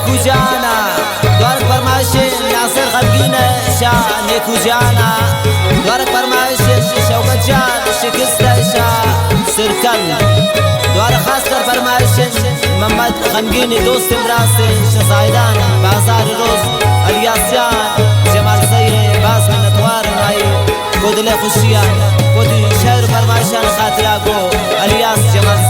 نیکو جانا دوار فرمایش ناصر غمگین شاه نیکو جانا دوار فرمایش شوکت جان شکست شاه سرکل دوار خاص کر فرمایش محمد غمگین دوست براس شزایدان بازار روز الیاسیان جمال سیر باز من اتوار نائی کودل خوشیان کودی شهر فرمایشان خاطرہ کو الیاس جمال